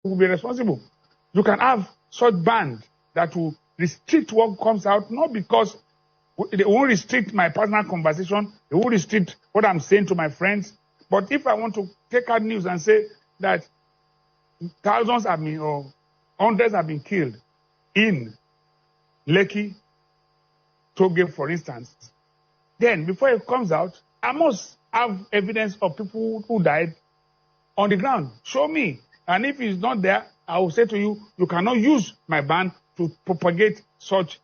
will be responsible. You can have such band that will restrict what comes out, not because they won't restrict my personal conversation, they won't restrict what I'm saying to my friends. But if I want to take out news and say that thousands have been or hundreds have been killed in Lekki, Toge, for instance, then before it comes out, I must have evidence of people who died on the ground. Show me. And if it's not there, I will say to you, you cannot use my band to propagate such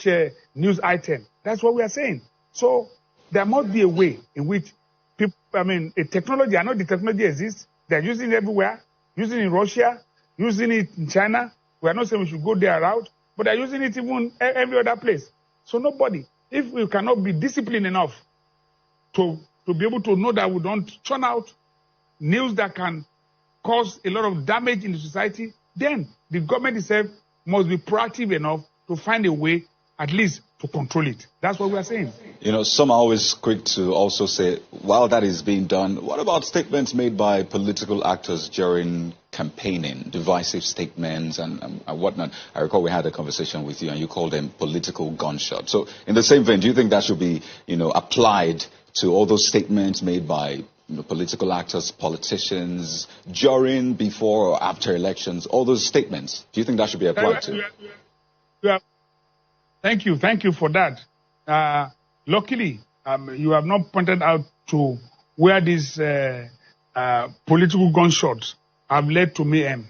a news item. That's what we are saying. So there must be a way in which people, a technology, I know the technology exists. They're using it everywhere, using it in Russia, using it in China. We are not saying we should go there route, but they're using it even every other place. So nobody, if we cannot be disciplined enough to be able to know that we don't churn out news that can cause a lot of damage in the society, then the government itself must be proactive enough to find a way at least to control it. That's what we are saying. Some are always quick to also say, while that is being done, what about statements made by political actors during campaigning, divisive statements and whatnot? I recall we had a conversation with you and you called them political gunshots. So in the same vein, do you think that should be, applied to all those statements made by political actors, politicians, during, before or after elections, all those statements? Do you think that should be applied to? Thank you for that. Luckily, you have not pointed out to where these political gunshots have led to mayhem.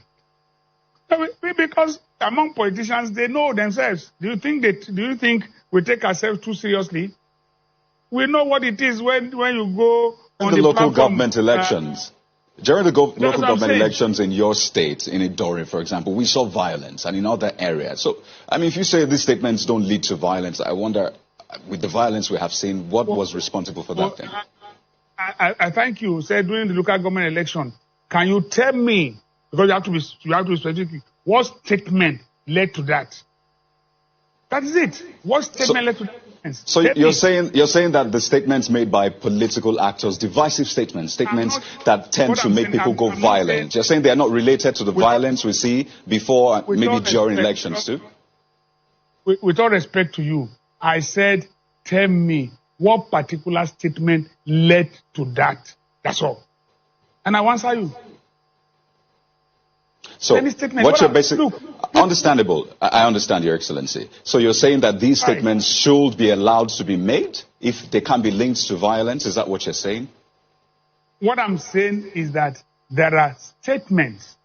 Because among politicians, they know themselves. Do you think we take ourselves too seriously? We know what it is when you go on the local government elections. During the local government elections in your state, in Idorin, for example, we saw violence, and in other areas. So, if you say these statements don't lead to violence, I wonder, with the violence we have seen, what was responsible for that thing? I thank you. Said during the local government election, can you tell me, because you have to be specific, what statement led to that? That is it. What statement led to that? So you're saying that the statements made by political actors, divisive statements that tend to make people go violent, you're saying they are not related to the violence we see before, maybe during elections too? With all respect to you, I said, tell me what particular statement led to that. That's all. And I will answer you. So what's your basic... Understandable. I understand, Your Excellency. So you're saying that these statements should be allowed to be made if they can be linked to violence? Is that what you're saying? What I'm saying is that there are statements,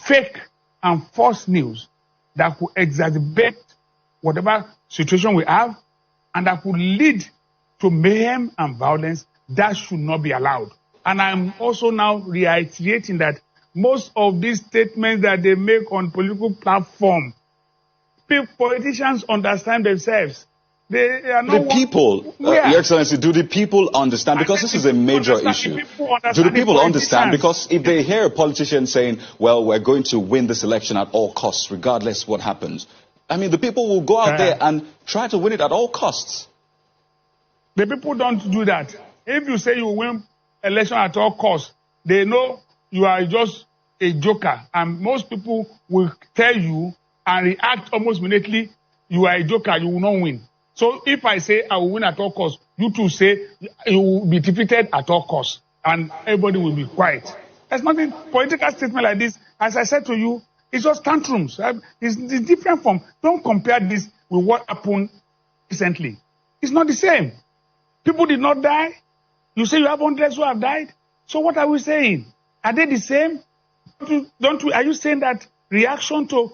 fake and false news, that could exacerbate whatever situation we have and that could lead to mayhem and violence. That should not be allowed. And I'm also now reiterating that most of these statements that they make on political platform, politicians understand themselves. They are not the people, Your Excellency, do the people understand? Because this is a major issue. Do the people understand? Because if they hear a politician saying, well, we're going to win this election at all costs, regardless what happens, the people will go out there and try to win it at all costs. The people don't do that. If you say you win election at all costs, they know you are just a joker, and most people will tell you and react almost immediately, you are a joker, you will not win. So if I say I will win at all costs, you too say you will be defeated at all costs, and everybody will be quiet. There's nothing, political statement like this, as I said to you, it's just tantrums. It's different from, don't compare this with what happened recently. It's not the same. People did not die. You say you have hundreds who have died. So what are we saying? Are they the same? Are you saying that reaction to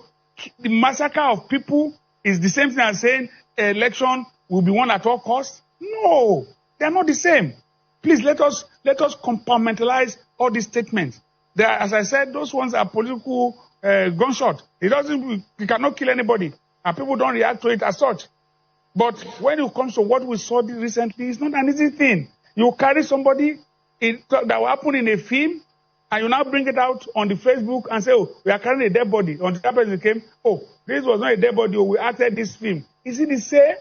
the massacre of people is the same thing as saying election will be won at all costs? No, they are not the same. Please let us compartmentalize all these statements. They are, as I said, those ones are political gunshot. You cannot kill anybody, and people don't react to it as such. But when it comes to what we saw recently, it's not an easy thing. You carry somebody that will happen in a film, and you now bring it out on the Facebook and say, oh, we are carrying a dead body. On the person came, oh, this was not a dead body, we acted this film. Is it the same?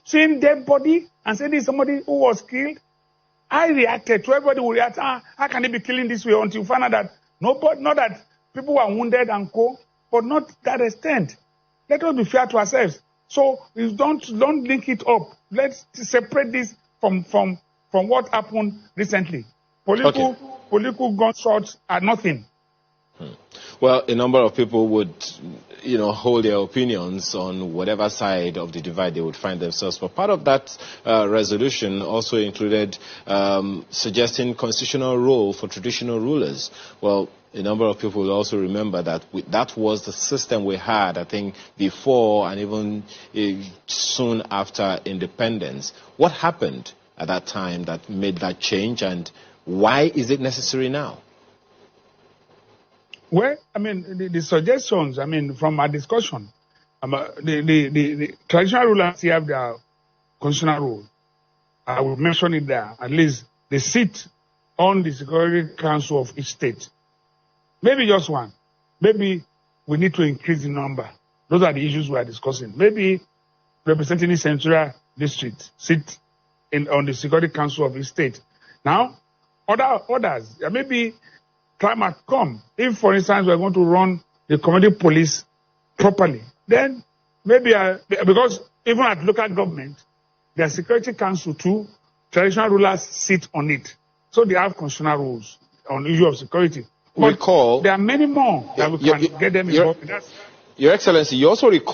Seeing dead body and saying this is somebody who was killed? I reacted. So everybody will react, how can they be killing this way until you find out that nobody, not that people were wounded and co, but not that extent. Let us be fair to ourselves. So don't link it up. Let's separate this from what happened recently. Political gunshots are nothing. Well, a number of people would, hold their opinions on whatever side of the divide they would find themselves. But part of that resolution also included suggesting constitutional role for traditional rulers. Well, a number of people will also remember that that was the system we had, I think, before and even soon after independence. What happened at that time that made that change, and why is it necessary now? Well, the suggestions, from our discussion, the traditional rulers have their constitutional role. I will mention it there. At least they sit on the Security Council of each state. Maybe just one. Maybe we need to increase the number. Those are the issues we are discussing. Maybe representing the Central District sit on the Security Council of each state. Now, others, maybe time has come. If, for instance, we are going to run the community police properly, then maybe, because even at local government, the Security Council too, traditional rulers sit on it. So they have constitutional rules on the issue of security. But there are many more that we can get them involved in. Your Excellency, you also recall